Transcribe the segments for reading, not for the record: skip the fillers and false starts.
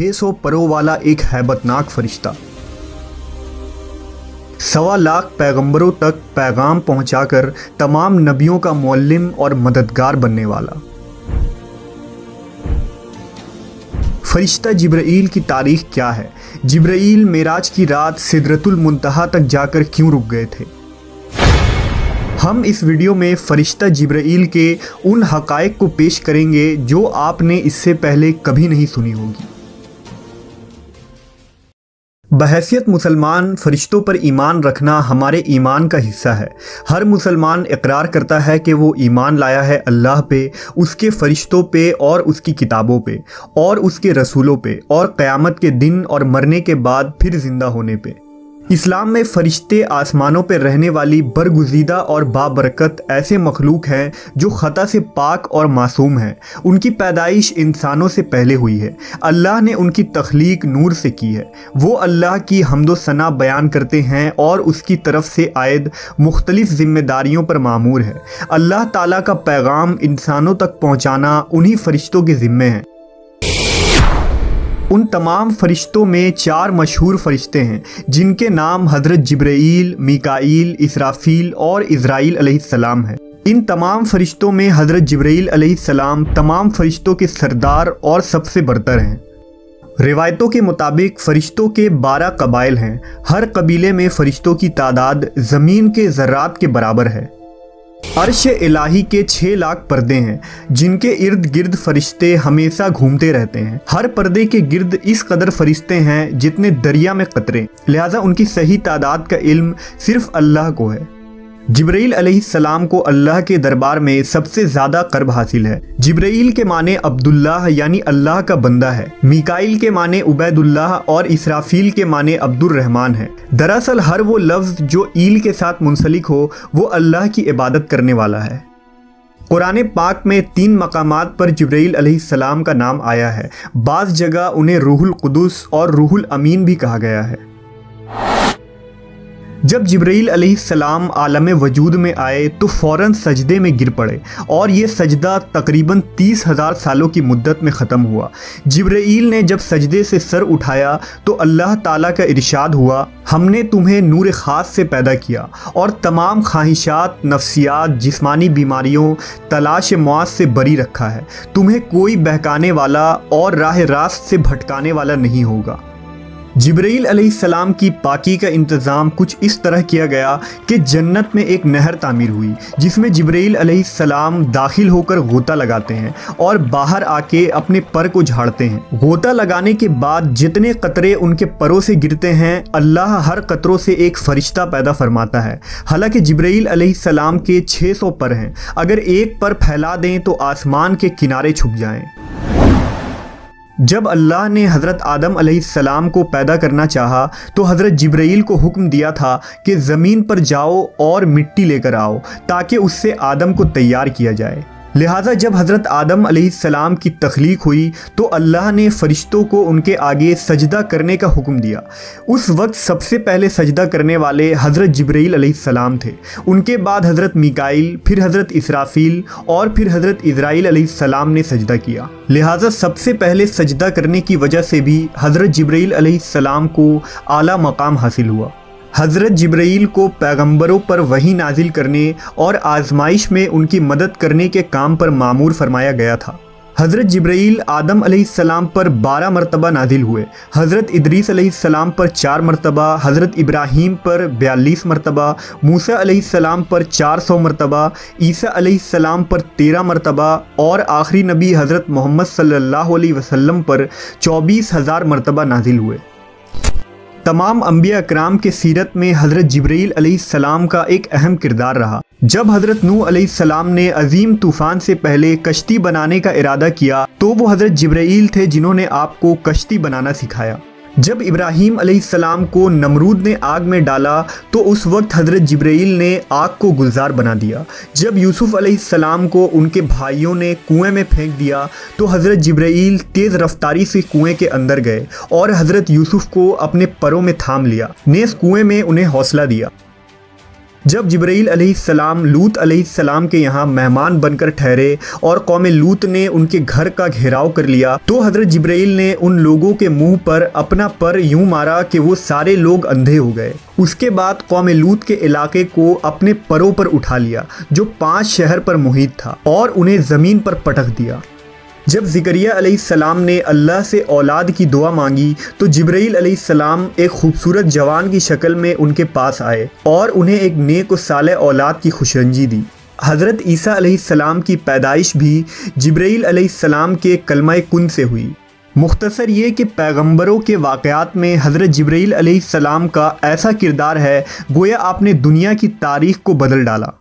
600 परों वाला एक हैबतनाक फरिश्ता, 1.25 लाख पैगंबरों तक पैगाम पहुंचाकर तमाम नबियों का मुअल्लिम और मददगार बनने वाला। फरिश्ता जिब्राईल की तारीख क्या है? जिब्राईल मेराज की रात सिदरतुल मुंतहा तक जाकर क्यों रुक गए थे? हम इस वीडियो में फरिश्ता जिब्राईल के उन हक़ाइक़ को पेश करेंगे जो आपने इससे पहले कभी नहीं सुनी होगी। बहैसियत मुसलमान फरिश्तों पर ईमान रखना हमारे ईमान का हिस्सा है। हर मुसलमान इकरार करता है कि वो ईमान लाया है अल्लाह पे, उसके फरिश्तों पे और उसकी किताबों पे और उसके रसूलों पे और क़यामत के दिन और मरने के बाद फिर ज़िंदा होने पे। इस्लाम में फ़रिश्ते आसमानों पर रहने वाली बरगुज़ीदा और बाबरकत ऐसे मखलूक हैं जो ख़ता से पाक और मासूम हैं। उनकी पैदाइश इंसानों से पहले हुई है। अल्लाह ने उनकी तख्लीक नूर से की है। वो अल्लाह की हम्दो सना बयान करते हैं और उसकी तरफ से आयद मुख्तलिफ़ ज़िम्मेदारियों पर मामूर है। अल्लाह ताला का पैगाम इंसानों तक पहुँचाना उन्हीं फ़रिश्तों के ज़िम्मे है। उन तमाम फ़रिश्तों में 4 मशहूर फ़रिश्ते हैं जिनके नाम हज़रत जिब्राईल, मीकाईल, इसराफील और इज़राईल अलैहिस्सलाम है। इन तमाम फ़रिश्तों में हज़रत जिब्राईल अलैहिस्सलाम तमाम फ़रिश्तों के सरदार और सबसे बरतर हैं। रिवायतों के मुताबिक फ़रिश्तों के 12 कबाइल हैं। हर कबीले में फ़रिश्तों की तादाद ज़मीन के ज़र्रात के बराबर है। अर्श इलाही के 6 लाख पर्दे हैं जिनके इर्द गिर्द फरिश्ते हमेशा घूमते रहते हैं। हर पर्दे के गिर्द इस कदर फरिश्ते हैं जितने दरिया में कतरे, लिहाजा उनकी सही तादाद का इल्म सिर्फ अल्लाह को है। जिब्राईल अलैहिस्सलाम को अल्लाह के दरबार में सबसे ज़्यादा कर्ब हासिल है। जिब्राईल के माने अब्दुल्लाह यानी अल्लाह का बंदा है। मीकाईल के माने उबैदुल्लाह और इसराफील के माने अब्दुर रहमान है। दरअसल हर वो लफ्ज़ जो ईल के साथ मुंसलिक हो वो अल्लाह की इबादत करने वाला है। कुरान पाक में 3 मकामात पर जिब्राईल अलैहिस्सलाम का नाम आया है। बाज़ जगह उन्हें रूहुल कुदुस और रूहुल अमीन भी कहा गया है। जब जिब्राईल अलैहिस्सलाम आलम वजूद में आए तो फ़ौरन सजदे में गिर पड़े और ये सजदा तकरीबन 30,000 सालों की मुद्दत में ख़त्म हुआ। जिब्राईल ने जब सजदे से सर उठाया तो अल्लाह ताला का इरशाद हुआ, हमने तुम्हें नूर ख़ास से पैदा किया और तमाम ख्वाहिशात, नफ्सियात, जिस्मानी बीमारियों, तलाश मौत से बरी रखा है। तुम्हें कोई बहकाने वाला और राह रास्त से भटकाने वाला नहीं होगा। जिब्राईल अलैहिस्सलाम की पाकी का इंतज़ाम कुछ इस तरह किया गया कि जन्नत में एक नहर तामीर हुई जिसमें जिब्राईल अलैहिस्सलाम दाखिल होकर गोता लगाते हैं और बाहर आके अपने पर को झाड़ते हैं। गोता लगाने के बाद जितने कतरे उनके परों से गिरते हैं अल्लाह हर कतरों से एक फ़रिश्ता पैदा फरमाता है। हालांकि जिब्राईल अलैहिस्सलाम के 600 पर हैं। अगर एक पर फैला दें तो आसमान के किनारे छुप जाएं। जब अल्लाह ने हज़रत आदम अलैहिस्सलाम को पैदा करना चाहा तो हज़रत जिब्राईल को हुक्म दिया था कि ज़मीन पर जाओ और मिट्टी लेकर आओ ताकि उससे आदम को तैयार किया जाए। लिहाजा जब हज़रत आदम अलैहिस्सलाम की तख्लीक हुई तो अल्लाह ने फ़रिश्तों को उनके आगे सजदा करने का हुक्म दिया। उस वक्त सबसे पहले सजदा करने वाले हज़रत जिब्राईल अलैहिस्सलाम थे। उनके बाद हज़रत मीकाईल, फिर हज़रत इसराफील और फिर हज़रत इज़राईल अलैहिस्सलाम ने सजदा किया। लिहाजा सबसे पहले सजदा करने की वजह से भी हज़रत जिब्राईल अलैहिस्सलाम को आला मकाम हासिल हुआ। हज़रत जिब्राईल को पैगंबरों पर वही नाजिल करने और आजमाइश में उनकी मदद करने के काम पर मामूर फरमाया गया था। हज़रत जिब्राईल आदम अलैहिस्सलाम पर 12 मरतबा नाजिल हुए, हज़रत इदरीस अलैहिस्सलाम पर 4 मरतबा, हज़रत इब्राहीम पर 42 मरतबा, मूसा अलैहिस्सलाम पर 400 मरतबा, ईसा अलैहिस्सलाम पर 13 मरतबा और आखिरी नबी हज़रत मोहम्मद सल्लल्लाहु अलैहि वसल्लम पर 24,000 मरतबा नाजिल हुए। तमाम अंबिया अकराम के सीरत में हज़रत जिब्राईल अलैहिस्सलाम का एक अहम किरदार रहा। जब हज़रत नूह अलैहिस्सलाम ने अजीम तूफ़ान से पहले कश्ती बनाने का इरादा किया तो वो हज़रत जिब्राईल थे जिन्होंने आपको कश्ती बनाना सिखाया। जब इब्राहीम अलैहिस्सलाम को नमरूद ने आग में डाला तो उस वक्त हज़रत जिब्राईल ने आग को गुलजार बना दिया। जब यूसुफ अलैहिस्सलाम को उनके भाइयों ने कुएं में फेंक दिया तो हज़रत जिब्राईल तेज़ रफ्तारी से कुएं के अंदर गए और हज़रत यूसुफ को अपने परों में थाम लिया, नेज़ कुएं में उन्हें हौसला दिया। जब जिब्राईल अलैहिस्सलाम लूत अलैहिस्सलाम के यहाँ मेहमान बनकर ठहरे और कौम लूत ने उनके घर का घेराव कर लिया, तो हज़रत जिब्राईल ने उन लोगों के मुंह पर अपना पर यूं मारा कि वो सारे लोग अंधे हो गए। उसके बाद कौम लूत के इलाके को अपने परों पर उठा लिया जो 5 शहर पर मुहित था और उन्हें ज़मीन पर पटक दिया। जब ज़करिया अलैहिस्सलाम ने अल्लाह से औलाद की दुआ मांगी तो जिब्राईल अलैहिस्सलाम एक खूबसूरत जवान की शक्ल में उनके पास आए और उन्हें एक नेक व सालेह औलाद की खुशरंजी दी। हज़रत ईसा अलैहिस्सलाम की पैदाइश भी जिब्राईल अलैहिस्सलाम के कलमा कुन से हुई। मुख्तसर ये कि पैगंबरों के वाक़यात में हज़रत जिब्राईल अलैहिस्सलाम का ऐसा किरदार है गोया आपने दुनिया की तारीख़ को बदल डाला।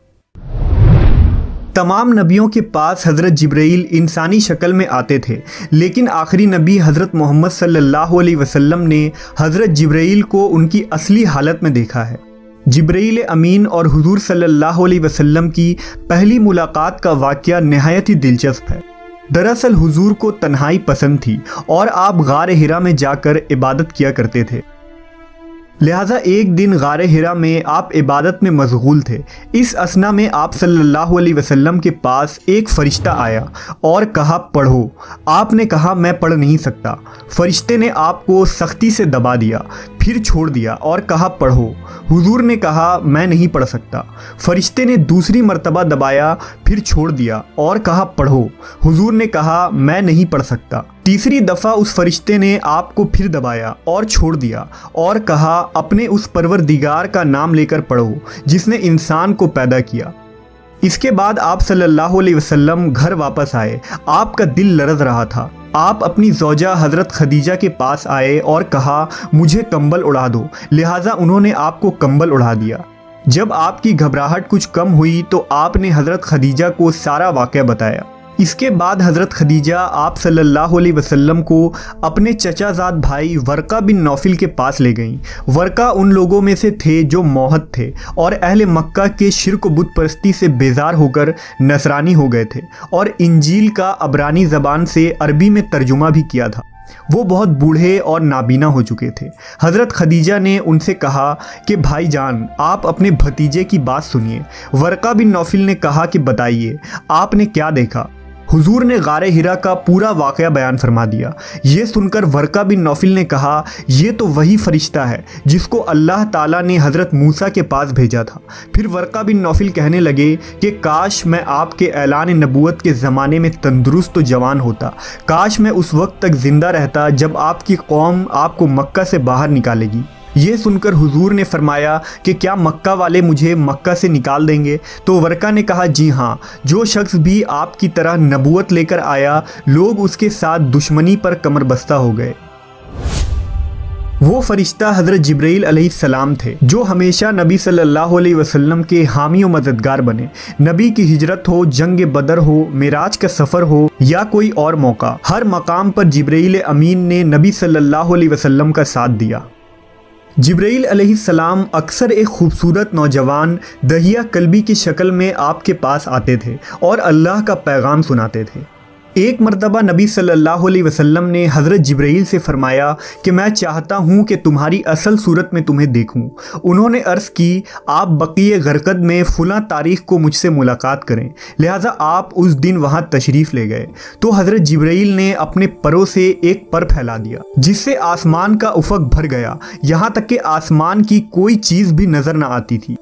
तमाम नबियों के पास हज़रत जिब्राईल इंसानी शक्ल में आते थे, लेकिन आखिरी नबी हज़रत मोहम्मद सल्लल्लाहु अलैहि वसल्लम ने हज़रत जिब्राईल को उनकी असली हालत में देखा है। जिब्राईल अमीन और हुजूर सल्लल्लाहु अलैहि वसल्लम की पहली मुलाकात का वाक़या नहायत ही दिलचस्प है। दरअसल हुजूर को तन्हाई पसंद थी और आप गार हिरा में जाकर इबादत किया करते थे। लिहाजा एक दिन गार हिरा में आप इबादत में मशगूल थे। इस असना में आप सल्लल्लाहु अलैहि वसल्लम के पास एक फ़रिश्ता आया और कहा पढ़ो। आपने कहा मैं पढ़ नहीं सकता। फ़रिश्ते ने आपको सख्ती से दबा दिया, फिर छोड़ दिया और कहा पढ़ो। हुजूर ने कहा मैं नहीं पढ़ सकता। फ़रिश्ते ने दूसरी मर्तबा दबाया, फिर छोड़ दिया और कहा पढ़ो। हुजूर ने कहा मैं नहीं पढ़ सकता। तीसरी दफ़ा उस फरिश्ते ने आपको फिर दबाया और छोड़ दिया और कहा अपने उस परवरदिगार का नाम लेकर पढ़ो जिसने इंसान को पैदा किया। इसके बाद आप सल्लल्लाहु अलैहि वसल्लम घर वापस आए। आपका दिल लरज़ रहा था। आप अपनी ज़ौजा हज़रत खदीजा के पास आए और कहा मुझे कंबल उड़ा दो। लिहाजा उन्होंने आपको कंबल उड़ा दिया। जब आपकी घबराहट कुछ कम हुई तो आपने हज़रत खदीजा को सारा वाक़या बताया। इसके बाद हज़रत खदीजा आप सल्लल्लाहु अलैहि वसल्लम को अपने चचाज़ाद भाई वर्का बिन नौफिल के पास ले गईं। वर्का उन लोगों में से थे जो मौहद थे और अहले मक्का के शिर्क बुत परस्ती से बेजार होकर नसरानी हो गए थे और इंजील का अबरानी ज़बान से अरबी में तर्जुमा भी किया था। वो बहुत बूढ़े और नाबीना हो चुके थे। हज़रत खदीजा ने उनसे कहा कि भाईजान आप अपने भतीजे की बात सुनिए। वर्का बिन नौफिल ने कहा कि बताइए आपने क्या देखा। हुजूर ने गारे हिरा का पूरा वाक़या बयान फरमा दिया। ये सुनकर वर्का बिन नौफिल ने कहा ये तो वही फ़रिश्ता है जिसको अल्लाह ताला ने हज़रत मूसा के पास भेजा था। फिर वर्का बिन नौफिल कहने लगे कि काश मैं आपके ऐलान नबूवत के ज़माने में तंदुरुस्त तो जवान होता। काश मैं उस वक्त तक ज़िंदा रहता जब आपकी कौम आपको मक्का से बाहर निकालेगी। ये सुनकर हुजूर ने फरमाया कि क्या मक्का वाले मुझे मक्का से निकाल देंगे? तो वर्का ने कहा जी हाँ, जो शख्स भी आपकी तरह नबूवत लेकर आया लोग उसके साथ दुश्मनी पर कमर बस्ता हो गए। वो फरिश्ता हज़रत जिब्राईल अलैहिस्सलाम थे जो हमेशा नबी सल्लल्लाहु अलैहि वसल्लम के हामी और मददगार बने। नबी की हिजरत हो, जंग बदर हो, मिराज का सफ़र हो या कोई और मौका, हर मकाम पर जिब्राईल अमीन ने नबी सल्लल्लाहु अलैहि वसल्लम का साथ दिया। जिब्राईल अलैहिस्सलाम अक्सर एक खूबसूरत नौजवान दहिया कल्बी की शक्ल में आपके पास आते थे और अल्लाह का पैगाम सुनाते थे। एक मरतबा नबी सल्लल्लाहु अलैहि वसल्लम ने हज़रत जिब्राईल से फरमाया कि मैं चाहता हूँ कि तुम्हारी असल सूरत में तुम्हें देखूँ। उन्होंने अर्ज़ की आप बक़ीए गरकद में फ़लाँ तारीख़ को मुझसे मुलाकात करें। लिहाजा आप उस दिन वहाँ तशरीफ़ ले गए तो हज़रत जिब्राईल ने अपने परों से एक पर फैला दिया जिससे आसमान का उफ़क़ भर गया, यहाँ तक कि आसमान की कोई चीज़ भी नज़र न आती थी।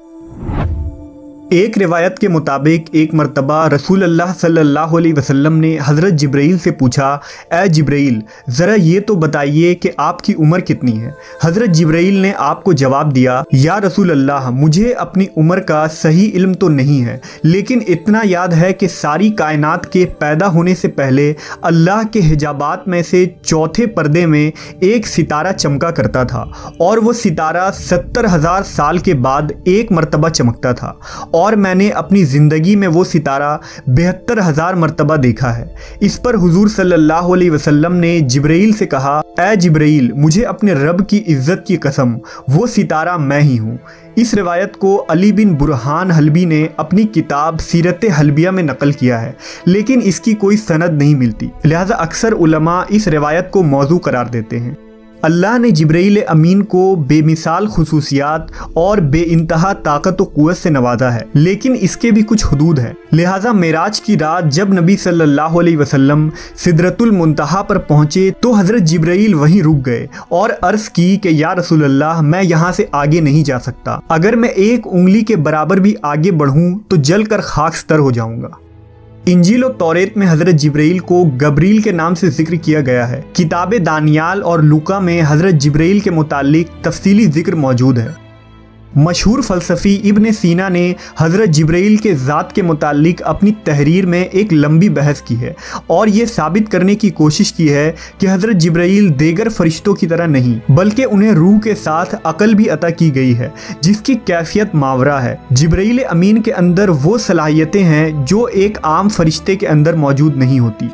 एक रिवायत के मुताबिक एक मरतबा रसूल अल्लाह सल्लल्लाहु अलैहि वसल्लम ने हज़रत जिब्राईल से पूछा ए जिब्राईल ज़रा ये तो बताइए कि आपकी उम्र कितनी है। हज़रत जिब्राईल ने आपको जवाब दिया या रसूल अल्लाह मुझे अपनी उम्र का सही इल्म तो नहीं है, लेकिन इतना याद है कि सारी कायनात के पैदा होने से पहले अल्लाह के हिजाबात में से चौथे पर्दे में एक सितारा चमका करता था और वो सितारा 70,000 साल के बाद एक मरतबा चमकता था और मैंने अपनी ज़िंदगी में वो सितारा 72,000 मरतबा देखा है। इस पर हुजूर सल्लल्लाहु अलैहि वसल्लम ने जिब्राईल से कहा ए जिब्राईल मुझे अपने रब की इज़्ज़त की कसम वो सितारा मैं ही हूँ। इस रिवायत को अली बिन बुरहान हलबी ने अपनी किताब सीरत हलबिया में नकल किया है, लेकिन इसकी कोई सनद नहीं मिलती। लिहाजा अक्सर उलमा इस रिवायत को मौजू करार देते हैं। अल्लाह ने जिब्राईल अमीन को बेमिसाल खुसूसियात और बेइंतहा ताकत व कुव्वत से नवाजा है, लेकिन इसके भी कुछ हुदूद हैं। लिहाजा मेराज की रात जब नबी सल्लल्लाहु अलैहि वसल्लम सिदरतुल मुंतहा पर पहुंचे तो हज़रत जिब्राईल वहीं रुक गए और अर्ज़ की कि या रसूल अल्लाह, मैं यहाँ से आगे नहीं जा सकता। अगर मैं एक उंगली के बराबर भी आगे बढ़ूँ तो जलकर खाकस्तर हो जाऊँगा। इंजील और तौरेत में हज़रत जिब्राईल को गब्रील के नाम से जिक्र किया गया है। किताब दानियाल और लूका में हज़रत जिब्राईल के मुतालिक तफसीली जिक्र मौजूद है। मशहूर फ़लसफ़ी इब्न सीना ने हज़रत जिब्राईल के ज़ात के मुतालिक अपनी तहरीर में एक लंबी बहस की है और ये साबित करने की कोशिश की है कि हज़रत जिब्राईल दीगर फ़रिश्तों की तरह नहीं, बल्कि उन्हें रूह के साथ अक़ल भी अता की गई है जिसकी कैफियत मावरा है। जिब्राईल अमीन के अंदर वो सलाहियतें हैं जो एक आम फ़रिश्ते के अंदर मौजूद नहीं होती।